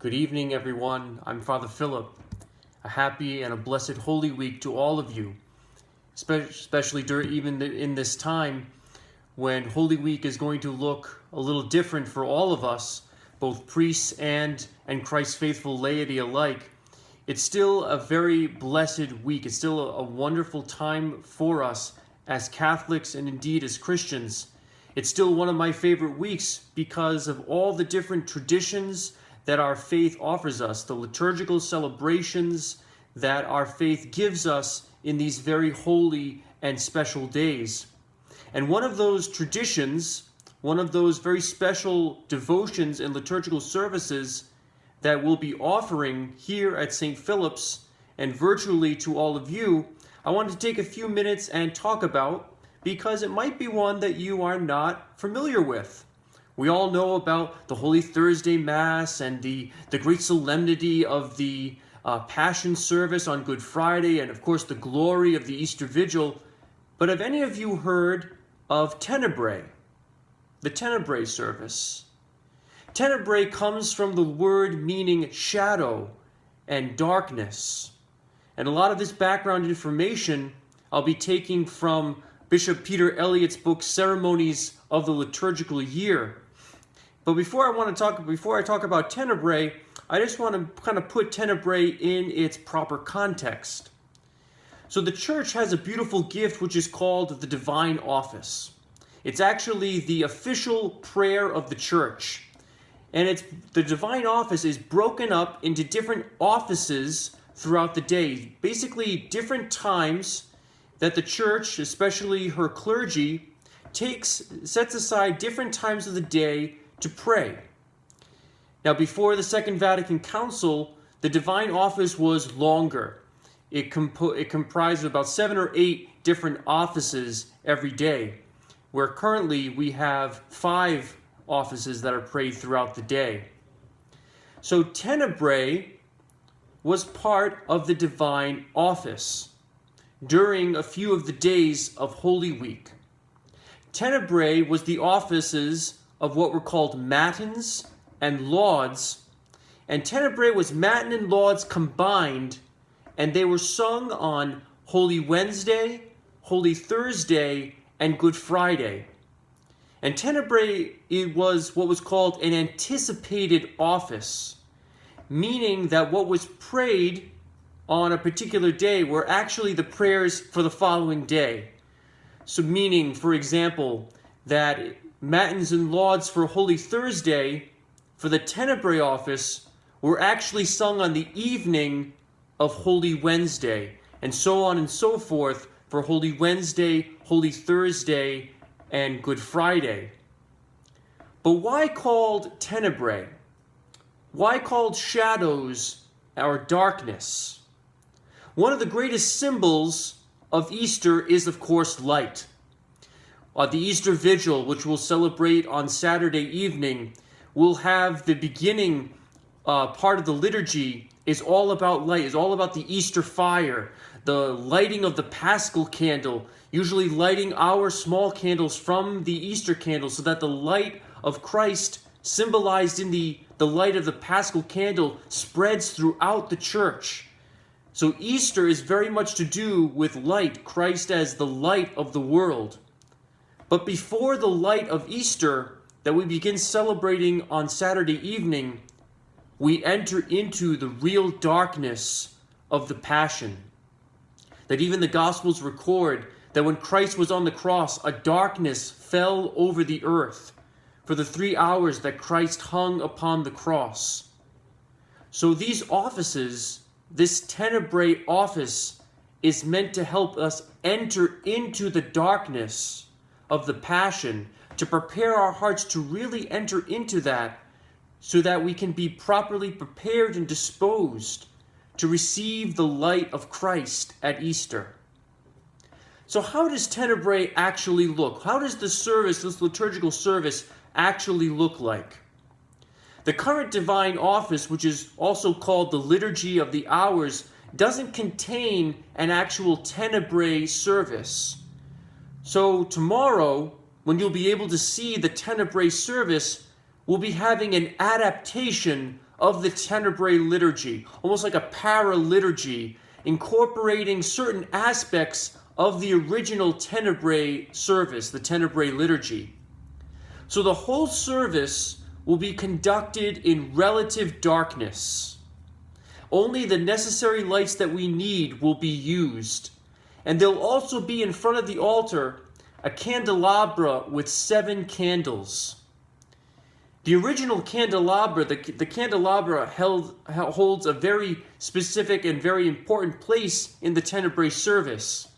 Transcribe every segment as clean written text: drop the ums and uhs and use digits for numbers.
Good evening, everyone. I'm Father Phillip. A happy and a blessed Holy Week to all of you, especially in this time when Holy Week is going to look a little different for all of us, both priests and Christ's faithful laity alike. It's still a very blessed week. It's still a wonderful time for us as Catholics and indeed as Christians. It's still one of my favorite weeks because of all the different traditions that our faith offers us, the liturgical celebrations that our faith gives us in these very holy and special days. And one of those traditions, one of those very special devotions and liturgical services that we'll be offering here at St. Philip's and virtually to all of you, I wanted to take a few minutes and talk about because it might be one that you are not familiar with. We all know about the Holy Thursday Mass and the great solemnity of the Passion Service on Good Friday and, of course, the glory of the Easter Vigil. But have any of you heard of Tenebrae, the Tenebrae service? Tenebrae comes from the word meaning shadow and darkness. And a lot of this background information I'll be taking from Bishop Peter Elliott's book, Ceremonies of the Liturgical Year. But before I talk about Tenebrae, I just want to kind of put Tenebrae in its proper context. So the Church has a beautiful gift which is called the Divine Office. It's actually the official prayer of the Church. And the Divine Office is broken up into different offices throughout the day. Basically, different times that the Church, especially her clergy, sets aside different times of the day to pray. Now, before the Second Vatican Council, the Divine Office was longer. It comprised of about 7 or 8 different offices every day, where currently we have 5 offices that are prayed throughout the day. So Tenebrae was part of the Divine Office during a few of the days of Holy Week. Tenebrae was the offices of what were called Matins and Lauds, and Tenebrae was Matin and Lauds combined, and they were sung on Holy Wednesday, Holy Thursday, and Good Friday. And Tenebrae was what was called an anticipated office, meaning that what was prayed on a particular day were actually the prayers for the following day. So meaning, for example, that Matins and Lauds for Holy Thursday for the Tenebrae office were actually sung on the evening of Holy Wednesday, and so on and so forth for Holy Wednesday, Holy Thursday, and Good Friday. But why called Tenebrae? Why called shadows or darkness? One of the greatest symbols of Easter is, of course, light. The Easter Vigil, which we'll celebrate on Saturday evening, will have the beginning part of the liturgy is all about light, is all about the Easter fire, the lighting of the Paschal candle, usually lighting our small candles from the Easter candle so that the light of Christ, symbolized in the light of the Paschal candle, spreads throughout the Church. So Easter is very much to do with light, Christ as the light of the world. But before the light of Easter that we begin celebrating on Saturday evening, we enter into the real darkness of the Passion. That even the Gospels record that when Christ was on the cross, a darkness fell over the earth for the 3 hours that Christ hung upon the cross. So these offices, this Tenebrae office, is meant to help us enter into the darkness of the Passion, to prepare our hearts to really enter into that so that we can be properly prepared and disposed to receive the light of Christ at Easter. So how does Tenebrae actually look? How does this liturgical service, actually look like? The current Divine Office, which is also called the Liturgy of the Hours, doesn't contain an actual Tenebrae service. So tomorrow, when you'll be able to see the Tenebrae service, we'll be having an adaptation of the Tenebrae Liturgy, almost like a para-liturgy, incorporating certain aspects of the original Tenebrae service, the Tenebrae Liturgy. So the whole service will be conducted in relative darkness. Only the necessary lights that we need will be used. And there'll also be in front of the altar a candelabra with 7 candles. The original candelabra, the candelabra holds a very specific and very important place in the Tenebrae service.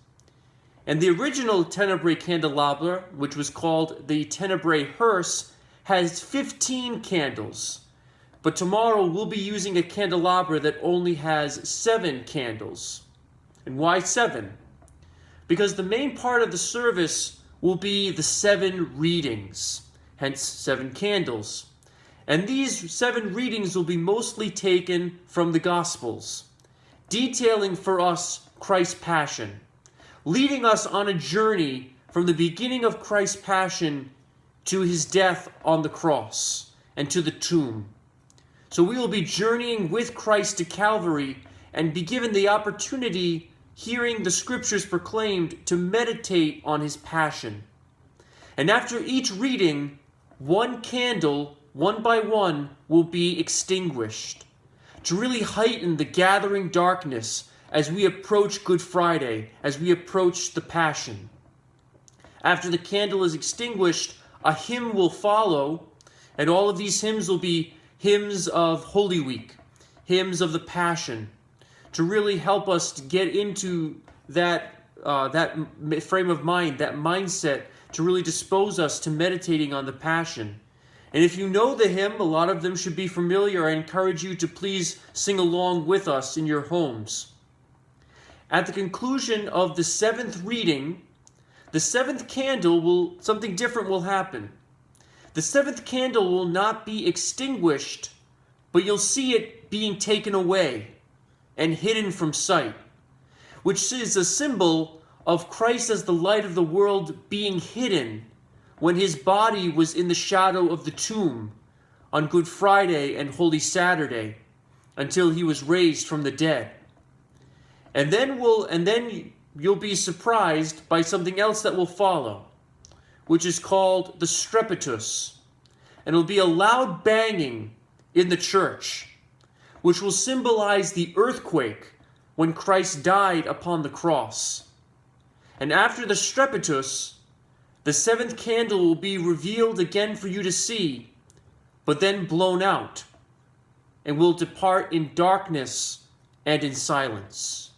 And the original Tenebrae candelabra, which was called the Tenebrae hearse, has 15 candles. But tomorrow we'll be using a candelabra that only has 7 candles. And why 7? Because the main part of the service will be the 7 readings, hence 7 candles. And these 7 readings will be mostly taken from the Gospels, detailing for us Christ's Passion, leading us on a journey from the beginning of Christ's Passion to his death on the cross and to the tomb. So we will be journeying with Christ to Calvary and be given the opportunity, hearing the scriptures proclaimed, to meditate on his passion. And after each reading, 1 candle, one by one, will be extinguished to really heighten the gathering darkness as we approach Good Friday, as we approach the Passion. After the candle is extinguished, a hymn will follow, and all of these hymns will be hymns of Holy Week, hymns of the Passion, to really help us to get into that frame of mind, that mindset, to really dispose us to meditating on the Passion. And if you know the hymn, a lot of them should be familiar. I encourage you to please sing along with us in your homes. At the conclusion of the 7th reading, the 7th candle something different will happen. The 7th candle will not be extinguished, but you'll see it being taken away and hidden from sight, which is a symbol of Christ as the light of the world being hidden when his body was in the shadow of the tomb on Good Friday and Holy Saturday until he was raised from the dead. And then you'll be surprised by something else that will follow, which is called the strepitus. And it'll be a loud banging in the church, which will symbolize the earthquake when Christ died upon the cross. And after the strepitus, the 7th candle will be revealed again for you to see, but then blown out, and will depart in darkness and in silence.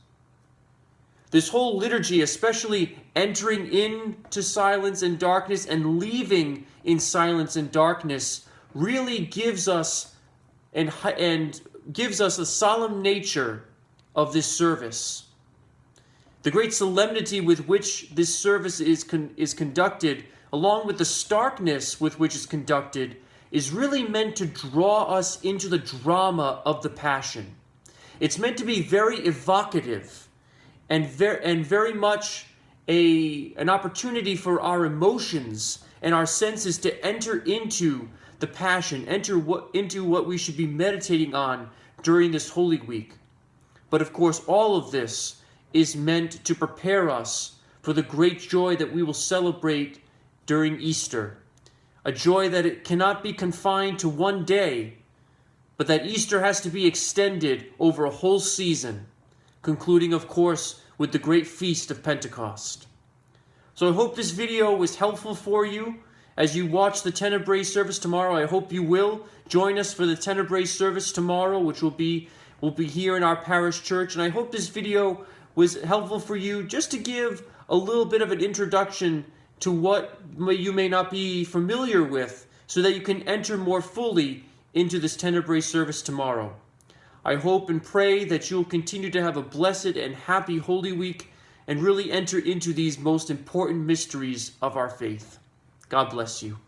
This whole liturgy, especially entering into silence and darkness and leaving in silence and darkness, really gives us and gives us a solemn nature of this service. The great solemnity with which this service is conducted, along with the starkness with which it's conducted, is really meant to draw us into the drama of the Passion. It's meant to be very evocative and very much an opportunity for our emotions and our senses to enter into the Passion, into what we should be meditating on during this Holy Week. But of course, all of this is meant to prepare us for the great joy that we will celebrate during Easter. A joy that it cannot be confined to one day, but that Easter has to be extended over a whole season, concluding, of course, with the great feast of Pentecost. So I hope this video was helpful for you as you watch the Tenebrae service tomorrow. I hope you will join us for the Tenebrae service tomorrow, which will be here in our parish church. And I hope this video was helpful for you, just to give a little bit of an introduction to what you may not be familiar with, so that you can enter more fully into this Tenebrae service tomorrow. I hope and pray that you'll continue to have a blessed and happy Holy Week and really enter into these most important mysteries of our faith. God bless you.